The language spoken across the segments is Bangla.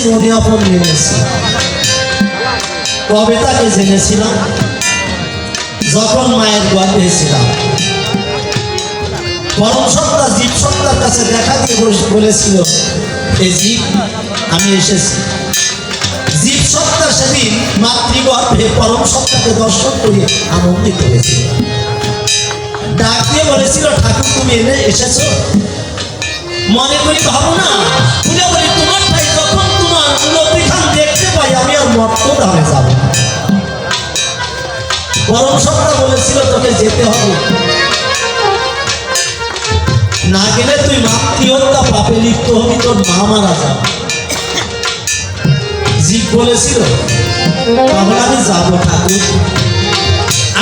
মনে আপন জেনেছি। কবে তাকে জেনেছিলাম? যখন মায়ের গর্ভে ছিলাম। পরম সত্তা জীব সত্তার কাছে দেখা দিয়ে বলেছিল, এই জীব আমি এসেছি। জীব সত্তা সেদিন মাতৃগর্ভে পরম সত্তাকে দর্শন করে আনন্দিত হয়েছিল। ডাক দিয়ে বলেছিল, ঠাকুর তুমি এসেছো? মনে করি ভাবনা খুলে বলি, তোমার ভাই যখন তোমার প্রতিখান দেখতে পাই আমি আর মর্ত ধামে যাব। পরম সত্তা বলেছিল, তোকে যেতে হবে, না গেলে তুই মাতৃহত্যা পাপে লিপ্ত হবি, তোর মা মারা যাবে। জীব বলেছিল, তাহলে আমি যাবো ঠাকুর।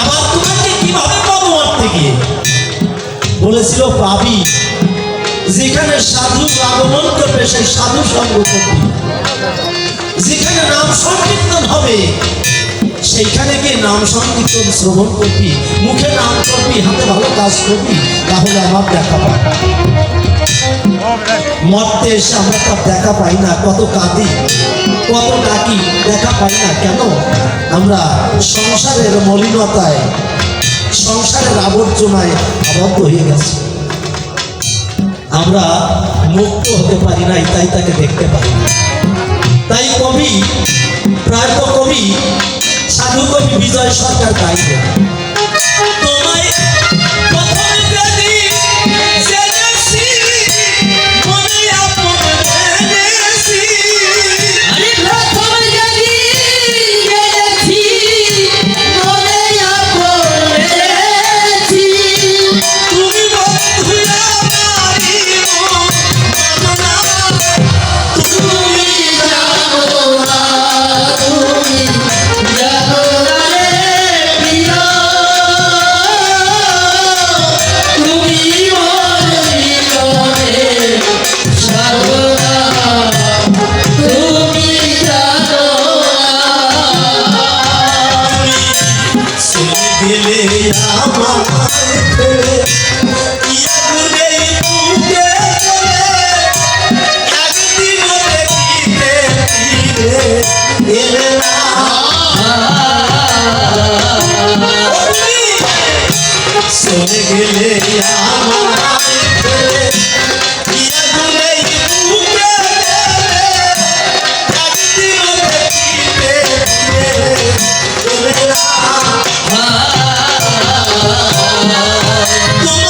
আবার তোমাকে কিভাবে পাবো মরতে গিয়ে? বলেছিল, পাবি যেখানে সাধু আগমন করবে, সেই সাধু সঙ্গ করবি। যেখানে নাম সংকীর্তন হবে সেইখানে গিয়ে নাম সংকীর্তন শ্রবণ করবি, মুখে নাম করবি, হাতে ভালো কাজ করবি, তাহলে আমার দেখা পাবি। মরতে এসে আমরা তার দেখা পাই না, কত কাঁদি, কত ডাকি, দেখা পাই না কেন? আমরা সংসারের মলিনতায়, সংসারের আবর্জনায় আবদ্ধ হয়ে গেছি। আমরা মুক্ত হতে পারি নাই, তাই তাকে দেখতে পারি না। তাই কবি, প্রায়ত কবি, সাধু কবি বিজয় সরকার গাইবে, তোমায় প্রথম যদি জেনেছি, মনে আপন জেনেছি। আরে প্রথম যদি জেনেছি, মনে আপন জেনেছি। তুমি বন্ধু আমারি মন না, তুমি জানো না, তুমি জানো না রে প্রিয়, তুমি মোর জীবনের সাধনা, তুমি জানো চলে গেলে আমায় ফেলে, ইয়াগুনেই বুকে চলে, একদিনও দেখিতে ফিরে এলে না। চলে গেলে আমায় ফেলে, ইয়াগুনেই বুকে চলে, একদিনও দেখিতে ফিরে এলে না। তোমার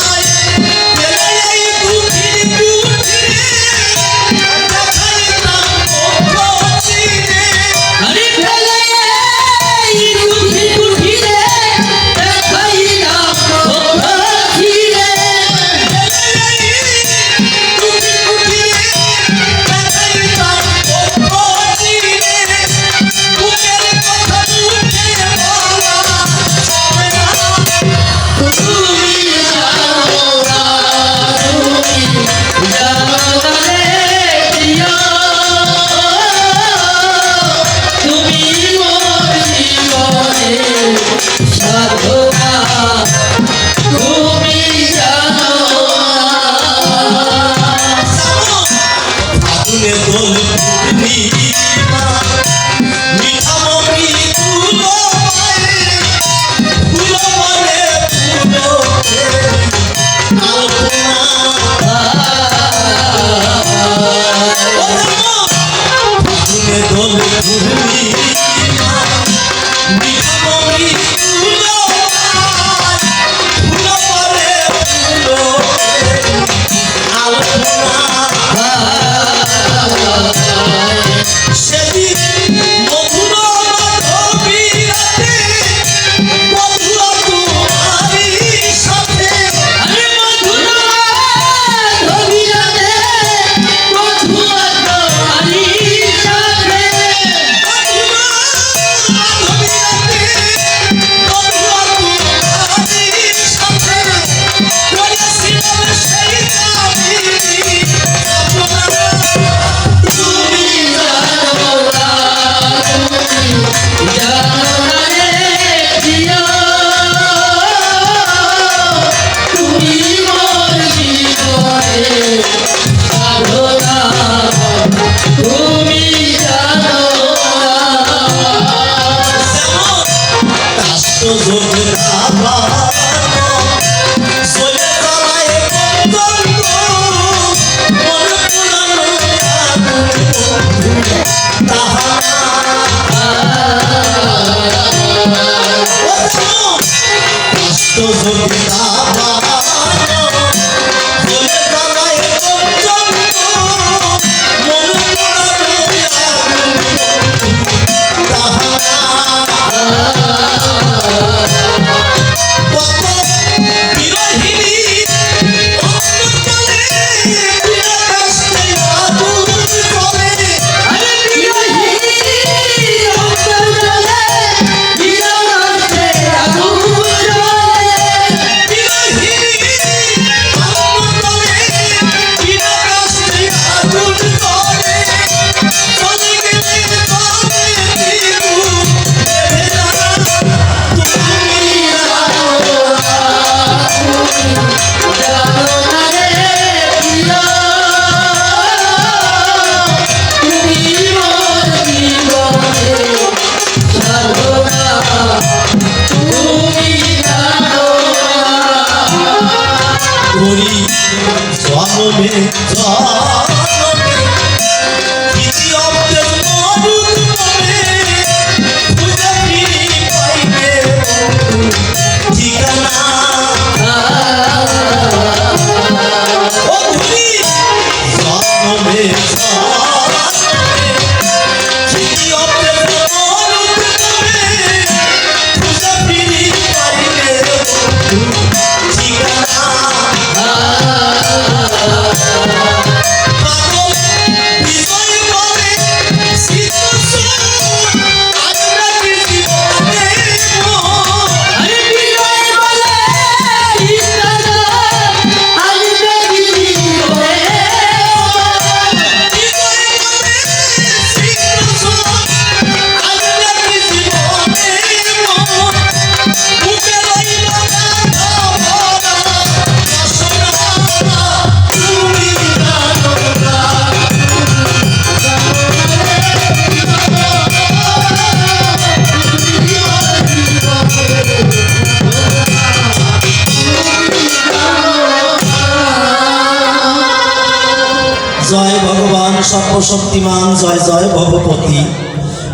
জয় ভগবান সর্বশক্তিমান, জয় জয় ভগবতী।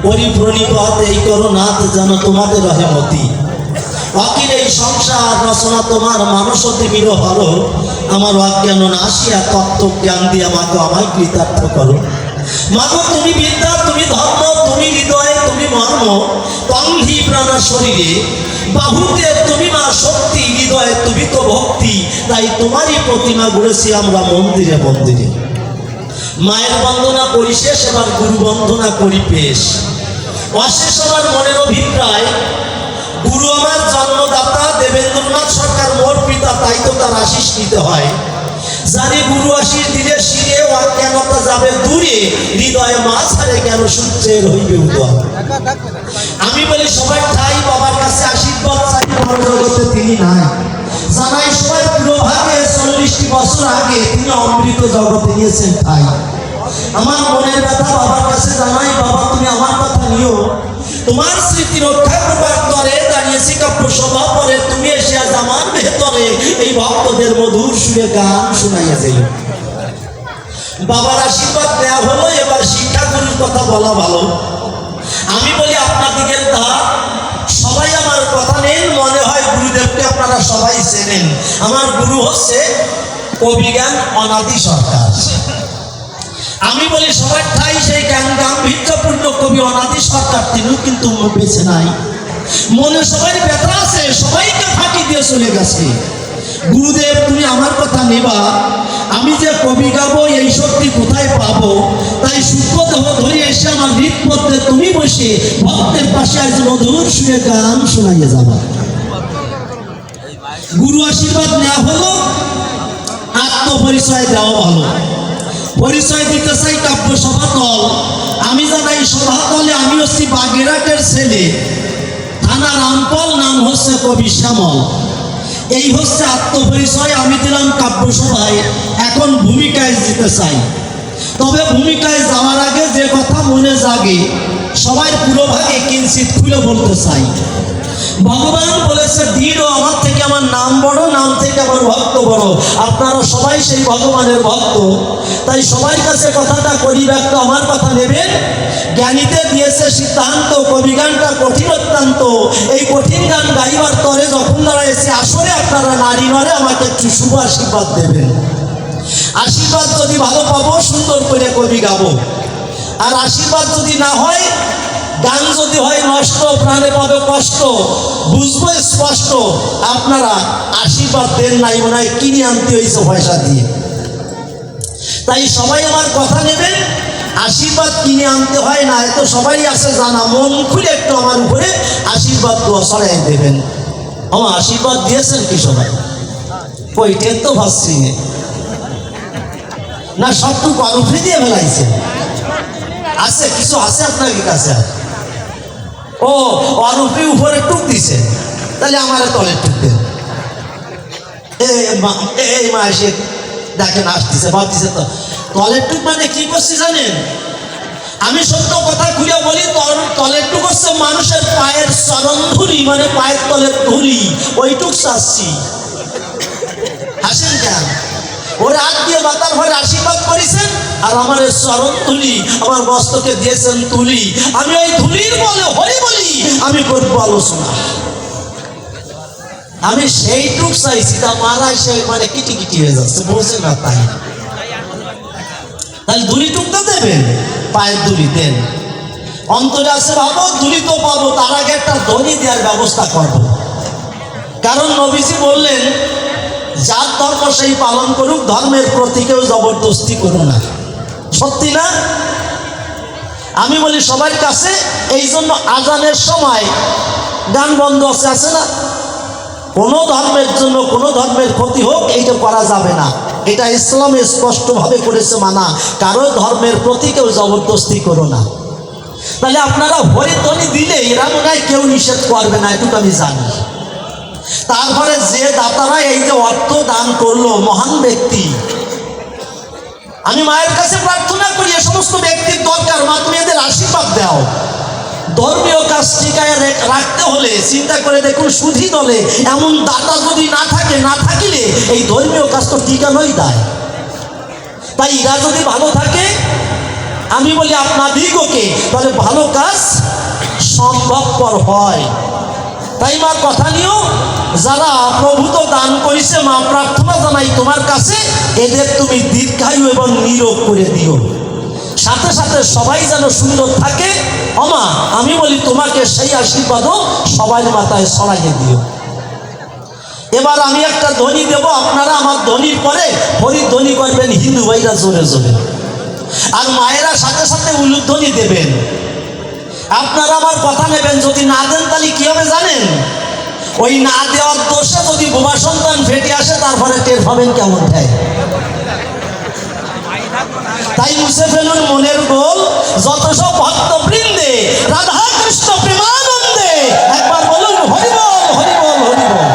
পরিপ্রণিপাত এই করো নাথ যেন তোমাদের রহেমতি। অখিল এই সংসার রচনা তোমার মানসতি মির হলো। আমার অজ্ঞান নাশিয়া তত্ত্ব জ্ঞান দিয়ে মাকে আমায় কৃতার্থ করো। মাগো তুমি বিদ্যা, তুমি ধর্ম, তুমি হৃদয়, তুমি মর্ম। তংহি প্রাণ শরীরে বাহুতে তুমি মা শক্তি, হৃদয়ে তুমি তো ভক্তি। তাই তোমারই প্রতিমা গড়েছি আমরা মন্দিরে মন্দিরে। মায়ের বন্দনা করি শেষ, এবার গুরু বন্দনা করি পেশ। অশেষ আমার মনের অভিপ্রায়, গুরু আমার জন্মদাতা, দেবেন্দ্রনাথ সরকার মোর পিতা, তাই তো তার আশিস নিতে হয়। জানি গুরু আশিস দিলে শিরে অজ্ঞানতা যাবে দূরে, হৃদয়ে মা ছাড়ে কেন সূর্যের হইবে উদয়। আমি বলি সবাই ঠাই বাবার কাছে আশীর্বাদ চাই, আমার জগতে তিনি নাই। জানাই সবাই পুরোভাগে 40টি বছর আগে তিনি অমৃত জগতে নিয়েছেন ঠাই। আমার মনের ব্যথা বাবার কাছে জানাই, বাবা তুমি আমার কথা নিও। তোমার স্মৃতি রক্ষা করবার তরে দাঁড়িয়েছি কাব্য সভা পরে, তুমি এসে আজ আমার ভেতরে এই ভক্তদের মধুর সুরে গান শোনাইয়া যাই। বাবার আশীর্বাদ দেয়া হলো, এবার শিক্ষাগুরুর কথা বলা ভালো। আমি বলি আপনাদিকের ধার সবাই আমার কথা নেন, মনে হয় গুরুদেবকে আপনারা সবাই চেনেন। আমার গুরু হচ্ছে কবিজ্ঞান অনাদি সরকার। আমি বলি সবার ঠাই সেই জ্ঞান গাম্ভীর্যপূর্ণ কবি অনাদি সরকার, তিনিও কিন্তু বেঁচে নাই। মনে সবাই ব্যথা আছে, সবাইকে ফাঁকি দিয়ে চলে গেছে। গুরুদেব তুমি আমার কথা নেবা, আমি যে কবি গাবো এই শক্তি কোথায় পাবো? তাই সূক্ষ্ম দেহ ধরে এসে আমার হৃদপথে তুমি বসে ভক্তের পাশে আজ মধুর সুরে গান শোনাইয়ে যাবা। গুরু আশীর্বাদ নেওয়া হলো, আত্মপরিচয় দেওয়া ভালো। পরিচয় দিতে চাই কাব্য সভাতল। আমি জানাই সভাতলে আমি হচ্ছি বাগেরহাটের ছেলে, থানা রামপল, নাম হচ্ছে কবি শ্যামল। এই হচ্ছে আত্মপরিচয়। আমি দিলাম কাব্য সভায়, এখন ভূমিকায় যেতে চাই। তবে ভূমিকায় যাওয়ার আগে যে কথা মনে জাগে সবাই পুরোভাগে কিঞ্চিত খুলে বলতে চাই। ভগবান বলেছে দৃঢ়, আমার থেকে আমার নাম বড়, নাম থেকে আমার ভক্ত বড়। আপনারা সবাই সেই ভগবানের ভক্ত, তাই সবার কাছে কথাটা করি ব্যক্ত, আমার কথা নেবেন। জ্ঞানীতে দিয়েছে সিদ্ধান্ত, কবি গানটা কঠিন অত্যন্ত। এই কঠিন গান গাইবার তরে যখন দাঁড়াইছে আসলে আপনারা পারে আমাকে একটু শুভ আশীর্বাদ দেবেন। আশীর্বাদ যদি ভালো পাবো সুন্দর করে কবি গাবো, আর আশীর্বাদ যদি না হয়, গান যদি হয় নষ্ট, প্রাণে পাবে কষ্ট, বুঝবো স্পষ্ট আপনারা আশীর্বাদ দেন নাই, মনে হয় কিনে আনতে হয়েছে পয়সা দিয়ে। তাই সবাই আমার কথা নেবেন, আশীর্বাদ কিনে আনতে হয় না, এত সবাই আছে জানা, মন খুলে একটু আমার উপরে আশীর্বাদ দোয়া ছড়াই দেবেন। আমার আশীর্বাদ দিয়েছেন কি সবাই? কইটেন তো ভাবছি না, সবটুকু অনুফ্রি দিয়ে ফেলাইছে। আছে কিছু আছে আপনার কাছে? ও অনুফ্রি উপরে টুক দিছে, তাহলে আমার তলে টুক দেন। এই মা এসে দেখেন আসতেছে, ভাবতেছে তো তলের টুক মানে কি করছি জানেন? আমি সত্য কথা খুলে বলি, তলের টুক হচ্ছে মানুষের পায়ের চরণ ধুলি, মানে পায়ের তলের ধুলি, ওইটুক চাচ্ছি। হাসেন কেন? ওর হাত দিয়ে মাথার ভরে আশীর্বাদ করেছেন, আর আমার চরণ ধুলি, আমার বস্ত্রকে দিয়েছেন তুলি। আমি ওই ধুলির বলে হরি বলি, আমি করবো আলোচনা। আমি সেইটুক চাইছি, তা মারাই সে মানে কিটি কিটি হয়ে যাচ্ছে, বলছে না তাই। তাহলে ধুলি টুকটা দেবেন, পায়ের ধুলি দেন। অন্তরে আছে ভাবো ধুলি তো পাবো, তার আগে একটা ধ্বনি দেওয়ার ব্যবস্থা করবো। কারণ নবীজি বললেন, যার ধর্ম সেই পালন করুক, ধর্মের প্রতি কেউ জবরদস্তি করো না। সত্যি না? আমি বলি সবার কাছে, এই জন্য আজানের সময় গান বন্ধ আছে না? কোনো ধর্মের জন্য কোনো ধর্মের ক্ষতি হোক এইটা করা যাবে না, এটা ইসলামে স্পষ্টভাবে করেছে মানা। কারো ধর্মের প্রতি কেউ জবরদস্তি করো না। তাহলে আপনারা হরিধ্বনি দিলে এরা মনে হয় কেউ নিষেধ করবে না, এটুকু আমি জানি। তারপরে যে দাতারা এই যে অর্থ দান করলো, মহান ব্যক্তি, আমি মায়ের কাছে প্রার্থনা করি এ সমস্ত ব্যক্তির দরকার, মা তুমি এদের আশীর্বাদ দাও। ধর্মীয় কাজ টিকায় রাখতে হলে চিন্তা করে দেখুন, সুধী দলে এমন দাতা যদি না থাকে, না থাকিলে এই ধর্মীয় কাজ তো টিকানোই দেয়। তাই এরা যদি ভালো থাকে, আমি বলি আপনাদিগকে, তাহলে ভালো কাজ সম্ভবপর হয়। তাই মার কথা নিয়েও যারা প্রভূত দান করেছে, মা প্রার্থনা জানাই তোমার কাছে, এদের তুমি দীর্ঘায়ু এবং নিরোগ করে দিও, সাথে সাথে সবাই যেন সুন্দর থাকে। অমা আমি বলি তোমাকে সেই আশীর্বাদও সবাই মাথায় ছড়াইয়ে দিও। এবার আমি একটা ধ্বনি দেব, আপনারা আমার ধ্বনির পরে হরিধ্বনি করবেন হিন্দু ভাইরা জোরে জোরে, আর মায়েরা সাথে সাথে উলুধ্বনি দেবেন। আপনারা আমার কথা নেবেন, যদি না দেন তাহলে কি হবে জানেন? ওই না দেওয়ার দোষে যদি বোমা সন্তান ফেটে আসে, তারপরে টের পাবেন কেমন দেয়। তাই মুছে ফেলুন মনের গোল, যত সব ভক্তবৃন্দে রাধা কৃষ্ণ প্রেমানন্দে, একবার বলুন হরি বল হরি বল হরি বল।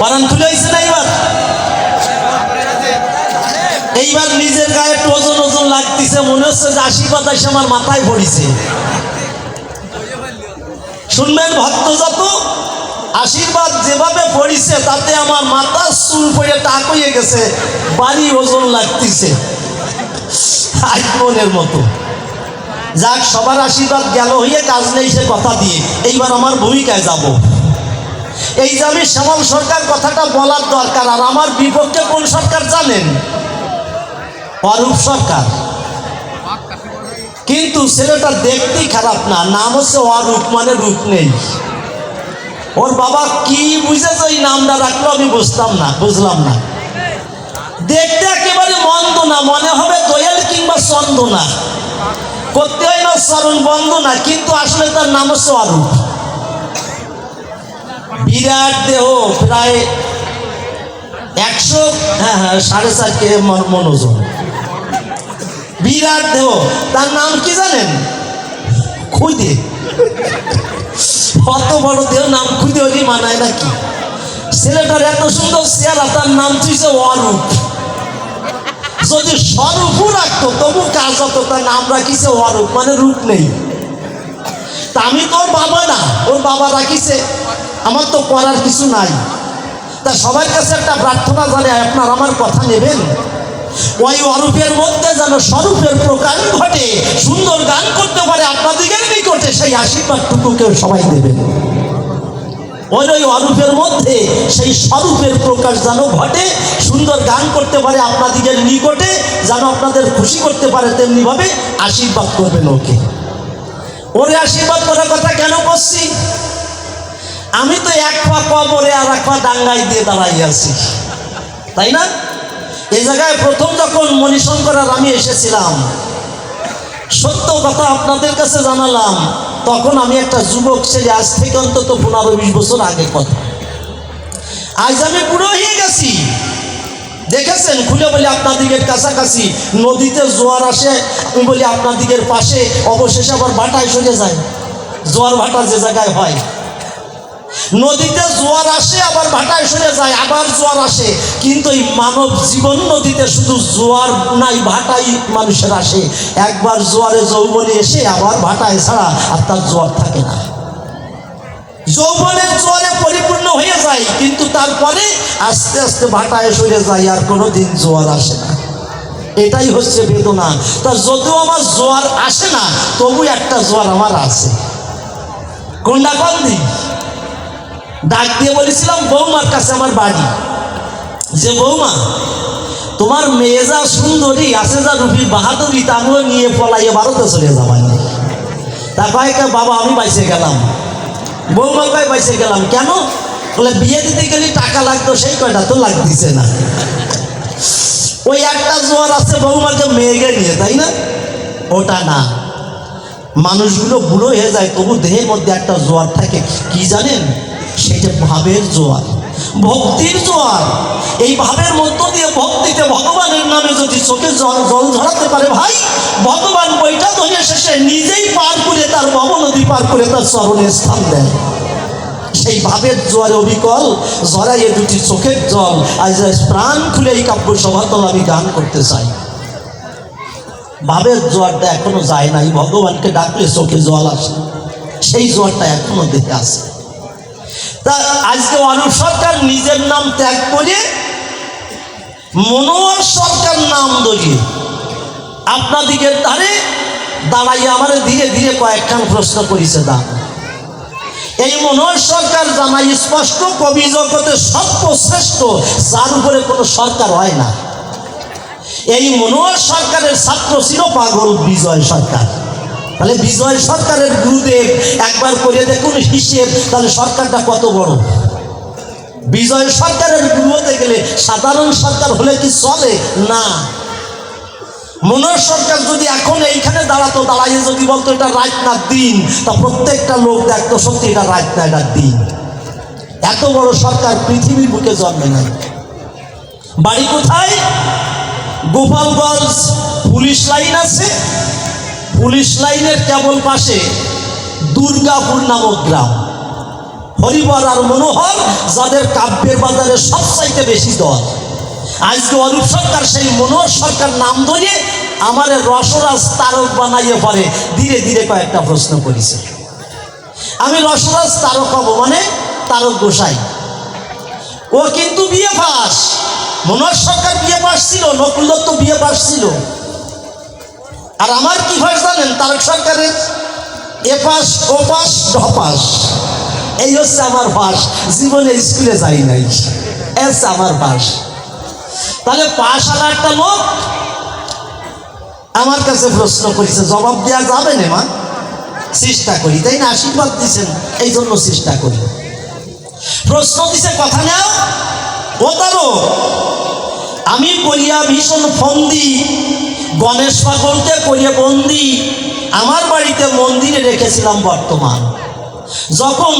পরাণ খুলে হয়েছে না এইবার? এইবার নিজের গায়ে একটু ওজন ওজন লাগতেছে, মনে হচ্ছে যে আশীর্বাদ এসে আমার মাথায় পড়েছে। শুনবেন ভক্ত যত, আশীর্বাদ যেভাবে পড়িছে তাতে আমার মাথার চুল পড়ে টাক হয়ে গেছে, বাড়ি ওজন লাগতেছে আইফোনের মতো। যাক, সবার আশীর্বাদ গেল হয়ে কাজ নেই সে কথা দিয়ে। এইবার আমার ভূমিকায় যাব। এই যে আমি শ্যামল সরকার কথাটা বলার দরকার, আর আমার বিপক্ষে কোন সরকার জানেন? অরূপ সরকার। কিন্তু ছেলেটা দেখতেই খারাপ না, নাম হচ্ছে অরূপ, মানে রূপ নেই। ওর বাবা কি বুঝেছে ওই নামটা রাখলো আমি বুঝলাম না। দেখতে একেবারে মন্দ না, মনে হবে দোয়েল কিংবা চন্দনা, করতে হয় না চরণ বন্দনা, কিন্তু আসলে তার নাম হচ্ছে অরূপ। বিরাট দেহ, প্রায় 100 কেজি মন ওজন, বিরাট দেহ। তার নাম কি জানেন? খুদে। কত বড় দেহ, নাম খুদে হলি মানায় নাকি? ছেলেটার এত সুন্দর চেহারা, তার নাম তুইছে অরূপ। যদি স্বরূপও রাখতো তবু কাজ হতো, তার নাম রাখিছে অরূপ, মানে রূপ নেই। তা আমি তো ওর বাবা না, ওর বাবা রাখিছে, আমার তো করার কিছু নাই। তা সবার কাছে একটা প্রার্থনা জানাই, আপনার আমার কথা নেবেন, ওই অরূপের মধ্যে যেন স্বরূপের প্রকাশ ঘটে, সুন্দর গান করতে পারে আপনাদের নিকটে, সেই আশীর্বাদটুকু কেউ সবাই দেবেন। ওই ওই অরূপের মধ্যে সেই স্বরূপের প্রকাশ যেন ঘটে, সুন্দর গান করতে পারে আপনাদের নিকটে, যেন আপনাদের খুশি করতে পারে, তেমনিভাবে আশীর্বাদ করবেন ওকে। ওরে আশীর্বাদ করার কথা কেন করছি? আমি তো এক পা কবরে আর এক পা ডাঙ্গায় দিয়ে দাঁড়াই আছি, তাই না? এই জায়গায় প্রথম যখন মণিশঙ্কর আর আমি এসেছিলাম, সত্য কথা আপনাদের কাছে জানালাম, তখন আমি একটা যুবক ছেলে, আজ থেকে অন্তত 15-20 বছর আগের কথা। আজ আমি বুড়ো হয়ে গেছি। দেখেছেন, খুলে বলি আপনাদিকের কাছাকাছি নদীতে জোয়ার আসে, আমি বলি আপনাদিকের পাশে, অবশেষে আবার ভাটায় সরে যায়। জোয়ার ভাটা যে জায়গায় হয়, নদীতে জোয়ার আসে আবার ভাটায় সরে যায়, আবার জোয়ার আসে। কিন্তু এই মানব জীবন নদীতে শুধু জোয়ার নাই, ভাটাই মানুষের আসে। একবার জোয়ারে যৌবনে এসে আবার ভাটায় ছাড়া আর তার জোয়ার থাকে না। যৌবনের জোয়ারে পরিপূর্ণ হয়ে যায়, কিন্তু তারপরে আস্তে আস্তে ভাটায় সরে যায়, আর কোনোদিন জোয়ার আসে না। এটাই হচ্ছে বেদনা। তা যদিও আমার জোয়ার আসে না, তবু একটা জোয়ার আমার আছে। কোনটা কোন দিন ডাক দিয়ে বলেছিলাম বৌমার কাছে, আমার বাড়ি, যে বৌমা তোমার মেয়ে যা সুন্দরী আছে, যা রূপী বাহাদুরি, তারও নিয়ে পলাইয়ে ভারতে চলে যাবাই। তা কয়েকটা বাবা আমি বাইসে গেলাম। বৌমা কয় বাইসে গেলাম কেন? বলে বিয়ে দিতে গেলে টাকা লাগতো, সেই কয়টা তো লাগতেছে না। ওই একটা জোয়ার আছে বৌমাকে মেয়েকে নিয়ে, তাই না? ওটা না, মানুষগুলো বুড়ো হয়ে যায়, তবু দেহের মধ্যে একটা জোয়ার থাকে। কি জানেন? সেটা ভাবের জোয়ার, ভক্তির জোয়ার। এই ভাবের মধ্য দিয়ে ভক্তিতে ভগবানের নামে যদি চোখে জল ঝরাতে পারে ভাই, ভগবান বইটা ধরে শেষে নিজেই পার করে, তার ভব নদী পার করে তার চরণে স্থান দেয়। সেই ভাবের জোয়ারে অবিকল ঝরাইয়ে দুটি চোখের জল। আজ প্রাণ খুলে এই কাব্য সভাতল আমি গান করতে চাই। ভাবের জোয়ারটা এখনো যায় নাই, ভগবানকে ডাকলে চোখে জল আসে, সেই জোয়ারটা এখনো দেখে আসে। তা আজকে অনুপ সরকার নিজের নাম ত্যাগ করে মনোহর সরকার নাম ধরিয়ে আপনাদিকের ধারে দাঁড়াইয়ে আমার ধীরে ধীরে কয়েকখান প্রশ্ন করেছে। দা এই মনোহর সরকার জানাই স্পষ্ট, কবি জগতে সর্বশ্রেষ্ঠ, যার উপরে কোনো সরকার হয় না। এই মনোহর সরকারের ছাত্র ছিল পাগল বিজয় সরকার। তাহলে বিজয় সরকারের গুরুদেব একবার করে দেখুন হিসেব, তাহলে সরকারটা কত বড়। বিজয় সরকারের গুরু হতে গেলে সাধারণ সরকার হলে কি চলে না? মনোহর সরকার যদি এখন এইখানে দাঁড়াতো, দাঁড়াইয়ে যদি বলতো এটা রাত না দিন, তা প্রত্যেকটা লোক দেখতো সত্যি এটা রাত না, এটা দিন। এত বড় সরকার পৃথিবীর বুকে জন্মে নাই। বাড়ি কোথায়? গোপালগঞ্জ পুলিশ লাইন আছে, পুলিশ লাইনের কেবল পাশে দুর্গাপুর নামক গ্রাম। হরিবর আর মনোহর যাদের কাব্যের বাজারে সবচাইতে বেশি দর। আজকে অরূপ সরকার সেই মনোহর সরকার নাম ধরে আমার রসরাজ তারক বানাইয়ে পরে ধীরে ধীরে কয়েকটা প্রশ্ন করেছে। আমি রসরাজ তারক হব, মানে তারক গোসাই। ও কিন্তু বিয়ে পাস, মনোহর সরকার বিয়ে পাস ছিল, নকুল দত্ত বিয়ে পাস ছিল। আর আমার কি হয় জানেন? তারক সরকারের এ পাস, ও পাস, ড পাস, এই হচ্ছে আমার পাস। জীবনে স্কুলে যাই নাই, এস আমার পাস। তাহলে পাস আলা একটা লোক আমার কাছে প্রশ্ন করেছে, জবাব দেওয়া যাবে না মা? চেষ্টা করি, তাই না? আশীর্বাদ দিচ্ছেন এই জন্য চেষ্টা করি। প্রশ্ন দিছে, কথা নাও। ও তারো, আমি করিয়া ভীষণ ফন্দি, গণেশ পাগলকে করিয়া বন্দি, আমার বাড়িতে মন্দিরে রেখেছিলাম বর্তমান। যখন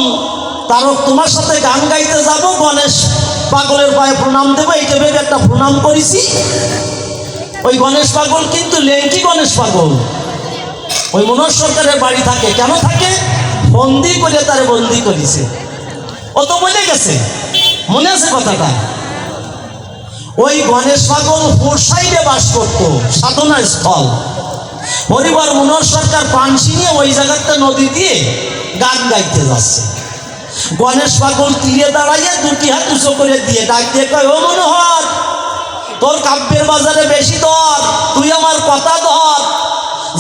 তারক তোমার সাথে গান গাইতে যাব, গণেশ পাগলের পায়ে প্রণাম দেবো, এইটা ভেবে একটা প্রণাম করেছি। ওই গণেশ পাগল কিন্তু লেঙ্কি গণেশ পাগল, ওই মনোহর সরকারের বাড়ি থাকে। কেন থাকে? বন্দি করে তারে বন্দি করেছে। ও তো বলে গেছে, মনে আছে কথাটা? ওই গণেশ পাগল পোরসাইডে বাস করত, সাধনা স্থল। হরিবার মনোহর সরকার পানসি নিয়ে ওই জায়গাতে নদী দিয়ে গান গাইতে যাচ্ছে। গণেশ পাগল তীরে দাঁড়াইয়ে দুটি হাত উঁচু করে দিয়ে ডাক দিয়ে কয়, ও মনোহর, তোর কাব্যের বাজারে বেশি দর, তুই আমার কথা ধর।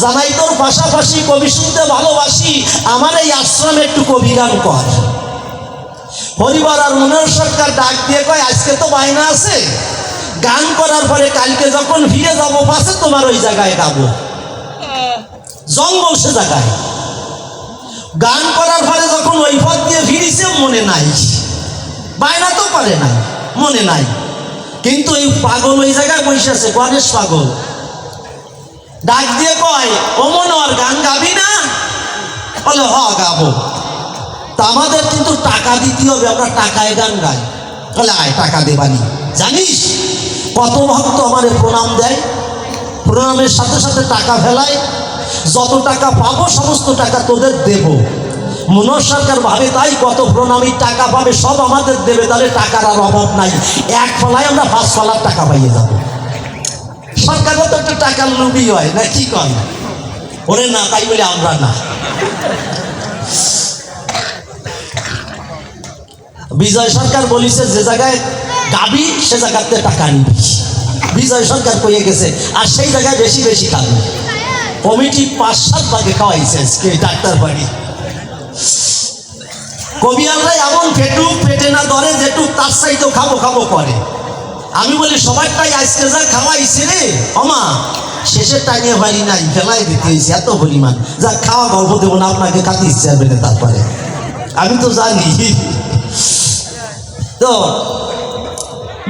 জানাই তোর পাশাপাশি কবি শুনতে ভালোবাসি, আমার এই আশ্রমে একটু কবি গান কর। হরিবার আর মনোহর সরকার ডাক দিয়ে কয় আজকে তো বায়না আছে, গান করার পরে কালকে যখন ফিরে যাবো পাশে তোমার ওই জায়গায় গাবো, জঙ্গল সে জায়গায়। গান করার পরে যখন ওই পথ দিয়ে ফিরিছে মনে নাই, বায়না তো করে নাই, মনে নাই, কিন্তু এই পাগল ওই জায়গায় বসে আছে, গণেশ পাগল। ডাক দিয়ে কয় ও মনোহর গান গাবি না? বলে হ গাবো। তা আমাদের কিন্তু টাকা দিতে হবে, আমরা টাকায় গান গাই। বলে আয় টাকা দেবানি। জানিস কত ভক্ত আমারে প্রণাম দেয়, প্রণামের সাথে সাথে টাকা ফেলায়, যত টাকা পাবো সমস্ত টাকা তোদের দেব। মনোহর সরকার ভাবে তাই কত প্রণামীর টাকা পাবে সব আমাদের দেবে, তাহলে টাকার আর অভাব নাই, এক ফলায় আমরা 5 ফলার টাকা পাইয়ে যাব। সরকারও তো একটা টাকার লোভী হয় না, কি কয়? ওরে না, তাই বলে আমরা না। বিজয় সরকার বলিছে যে জায়গায় গাবি সে জায়গাতে টাকা নিবি, বিজয় সরকার কইয়ে গেছে, আর সেই জায়গায় বেশি বেশি খাবি। কমিটি 5-7 ভাগে খাওয়াইছে আজকে ডাক্তার বাড়ি। কবিয়ালরা এমন পেটে না ধরে যেটুক তার চাইতেও খাবো খাবো করে। আমি বলি সবাইটাই আজকে যা খাওয়াইছে রে অমা, শেষের টাইমে বাড়ি নাই, ফেলাই দিতে হয়েছে এত পরিমাণ, যা খাওয়া গল্প দেবো না, আপনাকে খাতে ইচ্ছে হবে না। তারপরে আমি তো জানি তো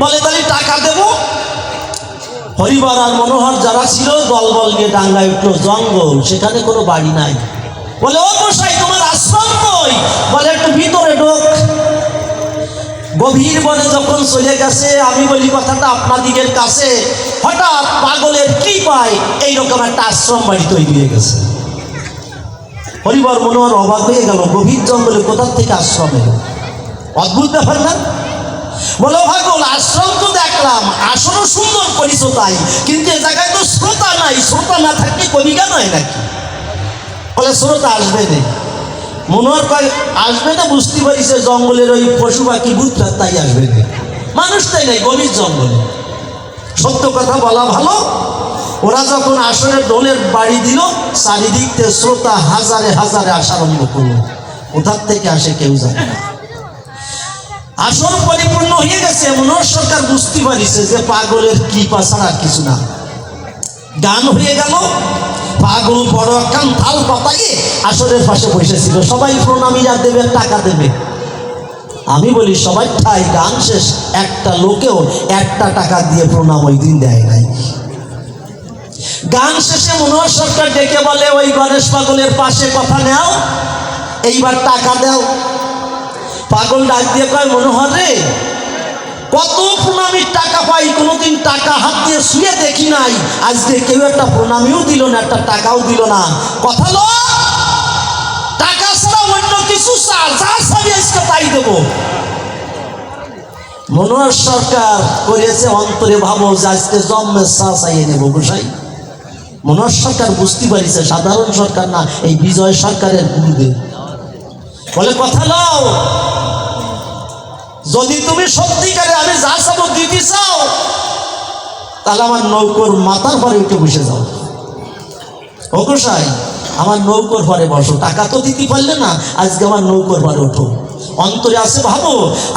বলে তাহলে টাকা দেব। হরিবার আর মনোহর যারা ছিল দলবল নিয়ে ডাঙ্গায় উঠলো, জঙ্গল, সেখানে কোনো বাড়ি নাই। বলে ও গোসাই তোমার আশ্রম কই? বলে একটু ভিতরে ঢোক। গভীর বনে যখন চলে গেছে, আমি বলি কথাটা আপনাদিগের কাছে, হঠাৎ পাগলের কি পায় এইরকম একটা আশ্রম বাড়ি তৈরি হয়ে গেছে। হরিবার মনোহর অবাক হয়ে গেল, গভীর জঙ্গলে কোথার থেকে আশ্রম এলো? অদ্ভুত ব্যাপার না? বলো পাগল আশ্রম তো দেখলাম, আসনও সুন্দর করিছো তাই, কিন্তু এ জায়গায় তো শ্রোতা নাই, শ্রোতা না থাকলে কবিগান হয় নাকি? বলে শ্রোতা আসবে না। মনোহর কয় আসবে না, বুঝতে পারিছে জঙ্গলের ওই পশু পাখি ভূতরা, তাই আসবে না, মানুষ তাই নাই গভীর জঙ্গলে। সত্য কথা বলা ভালো, ওরা যখন আসরে ডোলের বাড়ি দিল, চারিদিক থেকে শ্রোতা হাজারে হাজারে আসা আরম্ভ করলো। কোথার থেকে আসে কেউ জানে না। আসর পরিপূর্ণ হয়ে গেছে। মনোহর সরকার বুঝতে পারিছে যে পাগলের কৃপা ছাড়া কিছু না। গান হয়ে গেল, পাগল বড় একখান থাল পাতাইয়ে আসরের পাশে বসেছিল, সবাই প্রণামীরা দেবে, টাকা দেবে। আমি বলি সবাই ঠাই গান শেষ, একটা লোকেও 1টা টাকা দিয়ে প্রণাম ওই দিন দেয় নাই। গান শেষে মনোহর সরকার ডেকে বলে ওই গণেশ পাগলের পাশে কথা নাও, এইবার টাকা দাও। পাগল ডাক দিয়ে কয় মনোহর রে, কত প্রণামীর টাকা পাই, কোনোদিন টাকা হাত দিয়ে শুয়ে দেখি নাই, আজকে কেউ একটা প্রণামীও দিল না, একটা টাকাও দিল না। কথা লো, টাকা ছাড়া অন্য কিছু চা, যা চাবি আজকে তাই দেবো। মনোহর সরকার করেছে অন্তরে ভাবো যে আজকে জন্মের চা চাইয়ে নেবো গোসাই। মনোহর সরকার বুঝতে পারিছে সাধারণ সরকার না, এই বিজয় সরকারের গুরুদেব। বলে কথা লও, যদি তুমি সত্যিকারে আমি যা চাবো দিতে চাও, তাহলে আমার নৌকোর মাথার পরে উঠে বসে যাও। ও গোসাই আমার নৌকোর পরে বসো, টাকা তো দিতে পারলে না, আজকে আমার নৌকোর পরে ওঠো। অন্তরে আছে ভাবো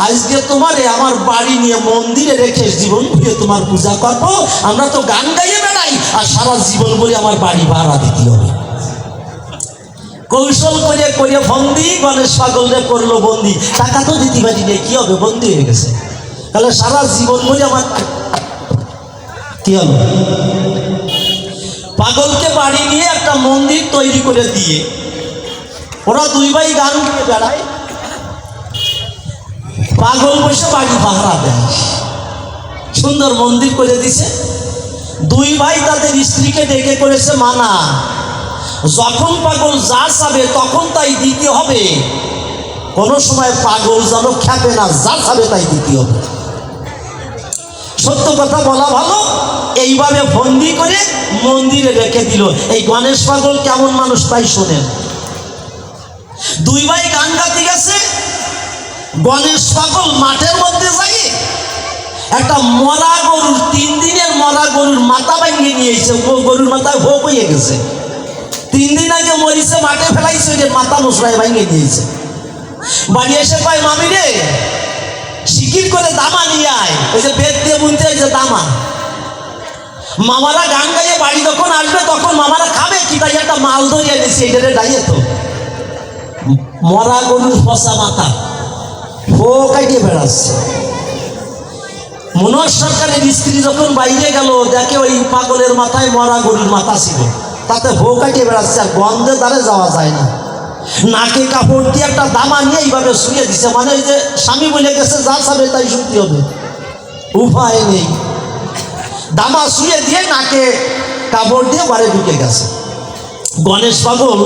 আজকে তোমারে আমার বাড়ি নিয়ে মন্দিরে রেখে জীবন ভরে তোমার পূজা করবো। আমরা তো গান গাইয়ে বেড়াই, আর সারা জীবন বলে আমার বাড়ি ভাড়া দিতে হবে। কৌশল করে করে বন্দি, গণেশ পাগলরে করলো বন্দি, টাকা তো দিতে পারি না, কি হবে, বন্দি হয়ে গেছে। তাহলে সারা জীবন বলে আমার কি হলো? পাগলকে বাড়ি নিয়ে একটা মন্দির তৈরি করে দিয়ে ওরা 2 ভাই গান গিয়ে বেড়ায়, পাগল বসে বাড়ি ভাড়া দেয়। সুন্দর মন্দির করে দিছে। 2 ভাই তাদের স্ত্রীকে ডেকে করেছে মানা, যখন পাগল যা চাবে তখন তাই দিতে হবে, কোনো সময় পাগল যেন খেপে না, যা চাবে তাই দিতে হবে। সত্য কথা বলা ভালো। এইভাবে বন্দি করে মন্দিরে রেখে দিল। এই গণেশ পাগল কেমন মানুষ তাই শোনেন। 2 ভাই গান গাতে গেছে, গণেশ পাগল মাঠের মধ্যে যাই একটা মরা গরুর, 3 দিনের মরা গরুর মাথা ভেঙে নিয়েছে, গরুর মাথায় ভোগ হয়ে গেছে। 3 দিন আগে মরিছে, মাঠে ফেলাইছে, যে মাথা মশলায় ভেঙে নিয়েছে। বাড়ি এসে কয় মামি রে শিকির করে দামা নিয়ে আয়, ওই যে বেদ দিয়ে বুনতে ওই যে দামা। মামারা গান গাইয়ে বাড়ি যখন আসবে তখন মামারা খাবে কি, তাই একটা মাল ধরিয়ে এনেছি, এইটারে ডাইয়ে তো মরা গরুর ফসা মাথা ও কাটিয়ে বেড়াচ্ছে। মনোহর সরকারের স্ত্রী যখন বাইরে গেল দেখে ওই পাগলের মাথায় মরা গরুর মাথা ছিল, তাতে ভো কাটিয়ে বেড়াচ্ছে, আর গন্ধে দ্বারে যাওয়া যায় না। নাকে কাপড় দিয়ে একটা দামা নিয়ে এইভাবে শুয়ে দিছে, মানে ওই যে স্বামী বলে গেছে যা চাবে তাই শুনতে হবে, উপায় নেই। দামা শুয়ে দিয়ে নাকে কাপড় দিয়ে বাড়ি ঢুকে গেছে। গণেশ পাগল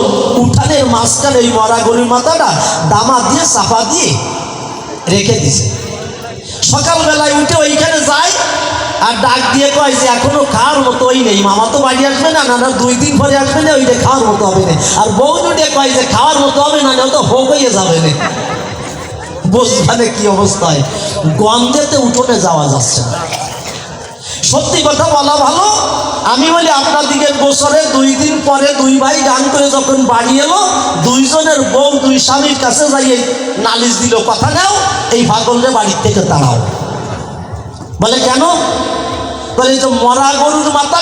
উঠানের মাঝখানে ওই মরা গরুর মাথাটা দামা দিয়ে চাপা দিয়ে রেখে দিছে। সকালবেলায় উঠে ওইখানে যায় আর ডাক দিয়ে কয় যে এখনো খাওয়ার মতো ওই নেই, মামা তো বাড়ি আসবে না, না 2 দিন পরে আসবে না, ওইটা খাওয়ার মতো হবে না। আর বউ দুটে কয় যে খাওয়ার মতো হবে না, তো হোক হয়ে যাবে না। বুঝবানে কি অবস্থায়, গন্ধেতে উঠোনে যাওয়া যাচ্ছে না। সত্যি কথা বলা ভালো, আমি বলি আপনাদিকে বছরে 2 দিন পরে 2 ভাই গান করে যখন বাড়ি এলো, 2 জনের বউ 2 স্বামীর কাছে যাইয়ে নালিশ দিল, কথা নাও এই পাগলরে বাড়ির থেকে তাড়াও। বলে কেন? বলে যে মরা গরুর মাথা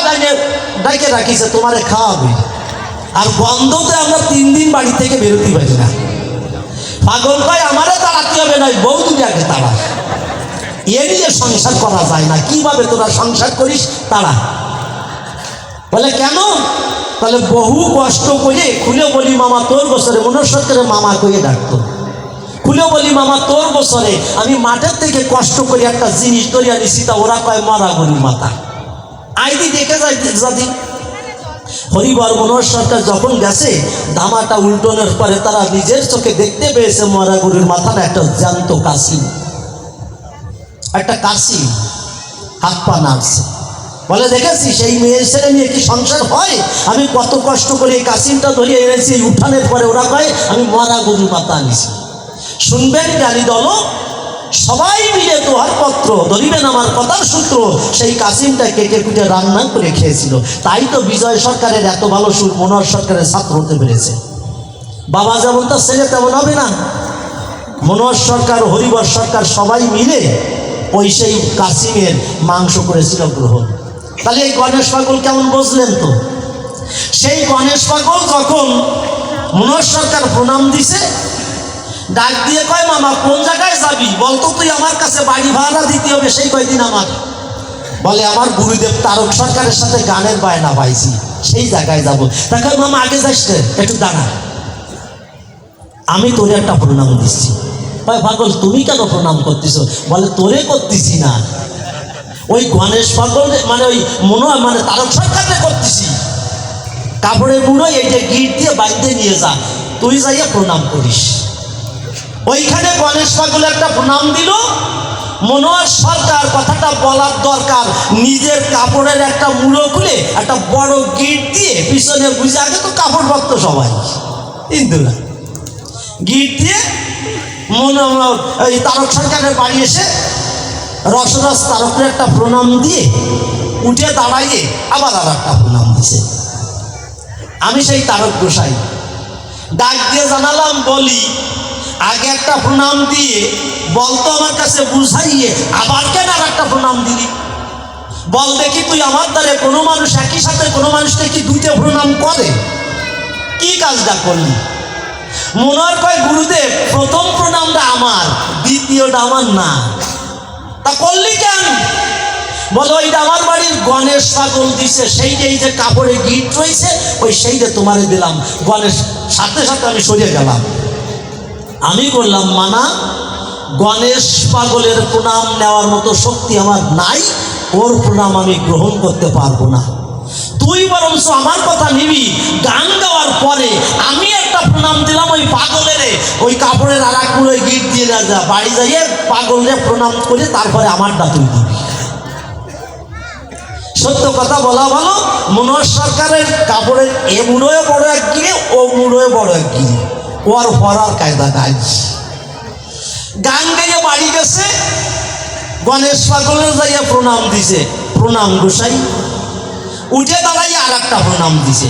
ডাইকে রাখিছে তোমারে খাওয়াবে, আর গন্ধতে আমরা 3 দিন বাড়ি থেকে বেরোতে পারি না। পাগল কয় আমারে তাড়াতে হবে না, বউ দুটাকে তাড়া, এ নিয়ে সংসার করা যায় না, কিভাবে তোরা সংসার করিস তারা। বলে কেন? তাহলে বহু কষ্ট করে খুলে বলি মামা তোর বছরে, মনোহর সরকারের মামা কয়ে ডাকতো, খুলে বলি মামা তোর বছরে আমি মাঠের থেকে কষ্ট করে একটা জিনিস ধরিয়া নিছি, তা ওরা কয় মরা গরুর মাথা। আইদি দেখে যায় যদি হরিবর মনোহর সরকার যখন গেছে দামাটা উল্টোনের পরে তারা নিজের চোখে দেখতে পেয়েছে মরা গরুর মাথাটা একটা জ্যান্ত কাশি, একটা কাশি হাত পা নাড়ছে। বলে দেখেছি সেই মেয়ের ছেলে নিয়ে কি সংসার হয়, আমি কত কষ্ট করে এই কাশিমটা ধরিয়ে এনেছি, এই উঠানের পরে ওরা কয় আমি মরা গরুর মাথা আনিছি। শুনবেন জ্ঞানী দল, সবাই মিলে দোহার পত্র ধরিবেন আমার কথার সূত্র, সেই কাশিমটা কেটে কুটে রান্না করে খেয়েছিল। তাই তো বিজয় সরকারের এত ভালো সুর মনোহর সরকারের ছাত্র হতে পেরেছে। বাবা যেমন তার ছেলে তেমন হবে না। মনোহর সরকার, হরিবর সরকার সবাই মিলে ওই সেই কাশিমের মাংস করেছিল গ্রহণ। তাহলে এই গণেশ পাগল কেমন বুঝলেন তো? সেই গণেশ পাগল যখন মনোহর সরকার প্রণাম দিছে, ডাক দিয়ে কয় মামা কোন জায়গায় যাবি বলতো, তুই আমার কাছে বাড়ি ভাড়া দিতে হবে সেই কয়দিন আমার। বলে আমার গুরুদেব তারক সরকারের সাথে গানের বায়না পাইছি, সেই জায়গায় যাবো। তাকে মামা আগে যাস রে, একটু দাঁড়া, আমি তোরে একটা প্রণাম দিচ্ছি। ভাই পাগল তুমি কেন প্রণাম করতেছো? বলে তোরে করতেছি না, ওই গণেশ পাগল মানে ওই মানে তারক সরকারে করতেছি। কাপড়ের বুড়ো এইটা গিট দিয়ে বাইরে নিয়ে যা, তুই যাইয়া প্রণাম করিস। ওইখানে গণেশ পাগল একটা প্রণাম দিল। মনোহর সরকার কথাটা বলার দরকার, নিজের কাপড়ের একটা মুড়ো খুলে একটা বড় গিট দিয়ে পিছনে বুঝে, আগে তো কাপড় পরতো সবাই, ইন্দুরা গিট দিয়ে এই তারক সরকারের বাড়ি এসে রসরস তারকের একটা প্রণাম দিয়ে উঠে দাঁড়াইয়ে আবার আর একটা প্রণাম দিছে। আমি সেই তারক গোসাই ডাক দিয়ে জানালাম, বলি আগে একটা প্রণাম দিয়ে বলতো আমার কাছে বুঝাইয়ে আবার কেন আর একটা প্রণাম দিলি? বল দেখি তুই আমার দ্বারে কোনো মানুষ একই সাথে কোনো মানুষকে কি 2টে প্রণাম করে? কি কাজটা করলি? মনোহর কয় গুরুদেব প্রথম প্রণামটা আমার, দ্বিতীয়টা আমার না। তা করলি কেন? বলো ওইটা আমার বাড়ির গণেশ পাগল দিছে, সেইটাই যে কাপড়ে গিট রয়েছে ওই সেইটা তোমারে দিলাম। গণেশ সাথে সাথে আমি সরিয়ে গেলাম। আমি বললাম মানা, গণেশ পাগলের প্রণাম নেওয়ার মতো শক্তি আমার নাই, ওর প্রণাম আমি গ্রহণ করতে পারবো না। তুই বরঞ্চ আমার কথা নিবি, গান গাওয়ার পরে আমি একটা প্রণাম দিলাম ওই পাগলের, ওই কাপড়ের আর এক মুড়োয় গিট দিয়ে যা বাড়ি যাইয়ে পাগলের প্রণাম করে তারপরে আমারটা তুই দিবি। সত্য কথা বলা ভালো, মনোহর সরকারের কাপড়ের এ মুড়োয় বড় এক গিরে, ও মুড়োয় বড় এক গিরে, ওর পড়ার কায়দা কাজ। গান গাইয়ে বাড়ি গেছে, গণেশ পাগলের যাইয়া প্রণাম দিছে, প্রণাম গোসাই। উঠে দাঁড়াইয়া আর একটা প্রণাম দিছে।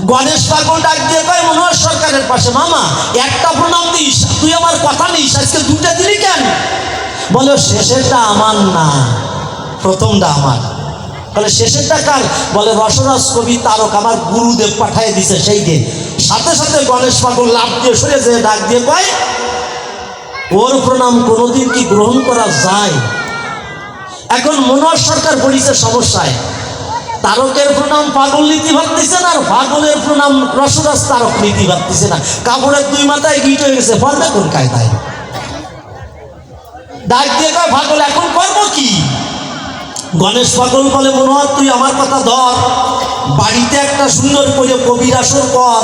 গণেশ পাগল ডাক দিয়ে কয় মনোহর সরকারের পাশে, মামা একটা প্রণাম দিস, তুই আমার কথা নিস, আজকে দুটা দিলি কেন? বলে শেষেরটা আমার না, প্রথমটা আমার। বলে শেষেরটা কার? বলে রসরাজ কবি তারক আমার গুরুদেব পাঠায় দিছে সেই দিন। সাথে সাথে গণেশ পাগল লাভ দিয়ে সরে যেয়ে ডাক দিয়ে কয়, ওর প্রণাম কোনোদিন কি গ্রহণ করা যায়? এখন মনোহর সরকার পড়িছে সমস্যায়, তারকের প্রণাম পাগল নীতি ভাবতেছে না, আর পাগলের প্রণাম রসরাজ তারক নীতি ভাবতেছে না। কাপড়ের দুই মাথায় গিট হয়ে গেছে, পড়বে কোন কায়দায়? ডাক দিয়ে কয় পাগল এখন করবো কি? গণেশ পাগল বলে মনোহর তুই আমার কথা ধর, বাড়িতে একটা সুন্দর করে কবির আসর কর,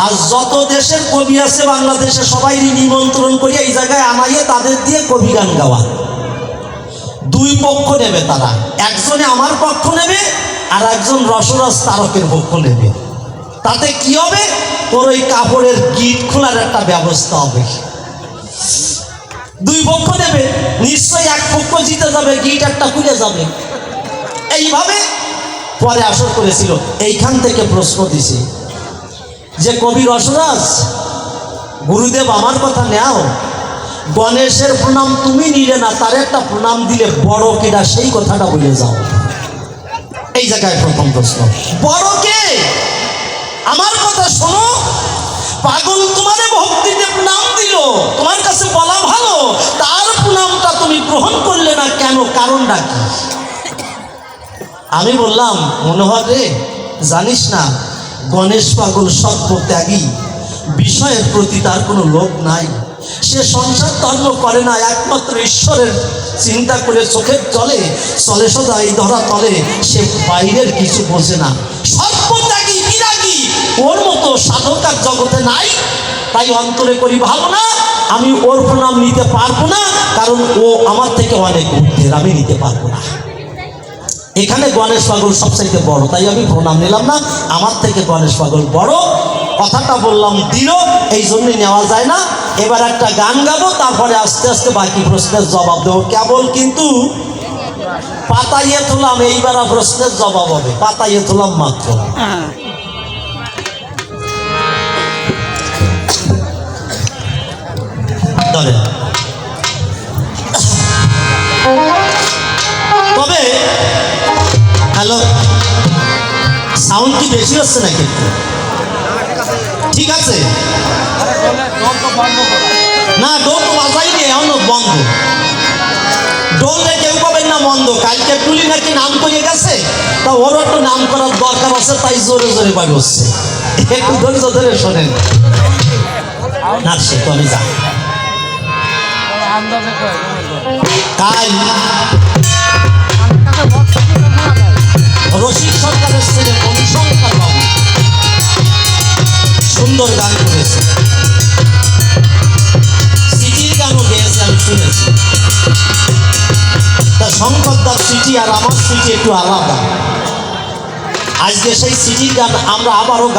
আর যত দেশের কবি আছে বাংলাদেশে সবাই নিমন্ত্রণ করি এই জায়গায় আনাইয়ে তাদের দিয়ে কবি গান গাওয়া। দুই পক্ষ নেবে তারা, একজনে আমার পক্ষ নেবে আর একজন রসরাজ তারকের পক্ষ নেবে। তাতে কি হবে? তোর ওই কাপড়ের গিট খোলার একটা ব্যবস্থা হবে। দুই পক্ষ নেবে, নিশ্চয়ই এক পক্ষ জিতে যাবে, গিট একটা খুলে যাবে। এইভাবে পরে আসর করেছিল। এইখান থেকে প্রশ্ন দিছে যে কবি রসরাজ, গুরুদেব আমার কথা নেও, গণেশের প্রণাম তুমি নিলে না, তার একটা প্রণাম দিলে বড় কেডা সেই কথাটা বলে যাও। এই জায়গায় প্রথম প্রশ্ন, বড় কে? আমার কথা শোনো, পাগল তোমারে ভক্তিতে প্রণাম দিল, তোমার কাছে বলা ভালো, তার প্রণামটা তুমি গ্রহণ করলে না কেন? কারণটা কি? আমি বললাম মনোহর রে, জানিস না গণেশ পাগল সর্বত্যাগী, বিষয়ের প্রতি তার কোনো লোভ নাই, সে সংসার ধর্ম করে না, একমাত্র ঈশ্বরের চিন্তা করে চোখের জলে চলে সদা এই ধরা তলে, সে বাইরের কিছু বোঝে না। সর্বত্যাগী বিরাগী, ওর মতো সাধকার জগতে নাই, তাই অন্তরে করি ভালো না, আমি ওর প্রণাম নিতে পারবো না, কারণ ও আমার থেকে অনেক ঊর্ধ্বের, আমি নিতে পারবো না। এখানে গণেশ পাগল সবচাইতে বড়, তাই আমি প্রণাম নিলাম না, আমার থেকে গণেশ পাগল বড়। কথাটা বললাম দিল, এই জন্যই নেওয়া যায় না। এবার একটা গান গাবো, তারপরে আস্তে আস্তে বাকি প্রশ্নের জবাব দেবো। কেবল কিন্তু পাতাইয়ে তোলাম, এইবার প্রশ্নের জবাব হবে, পাতাইয়ে তোলাম মাত্র। ধরেন, তবে হ্যালো, সাউন্ড কি বেশি হচ্ছে নাকি? ঠিক আছে না, ডোল তো বাজাইনি, এখনো বন্ধ। ডোলে কেউ পাবেন না বন্ধ, কালকে টুলি নাকি নাম করে গেছে, তা ওরও একটু নাম করার দরকার আছে, তাই জোরে জোরে বাড়ি হচ্ছে। একটু ধৈর্য ধরে শোনেন না, সে তো আমি জানি। কাল রসিক সরকারের ছেলে মণিশঙ্কর বাবু সুন্দর গান করেছে, সিটির গানও গেয়েছে, আমি শুনেছি। তা শঙ্করদার সিটি আর আমার সিটি একটু আলাদা। আজকে সেই সিটির গান আমরা আবারও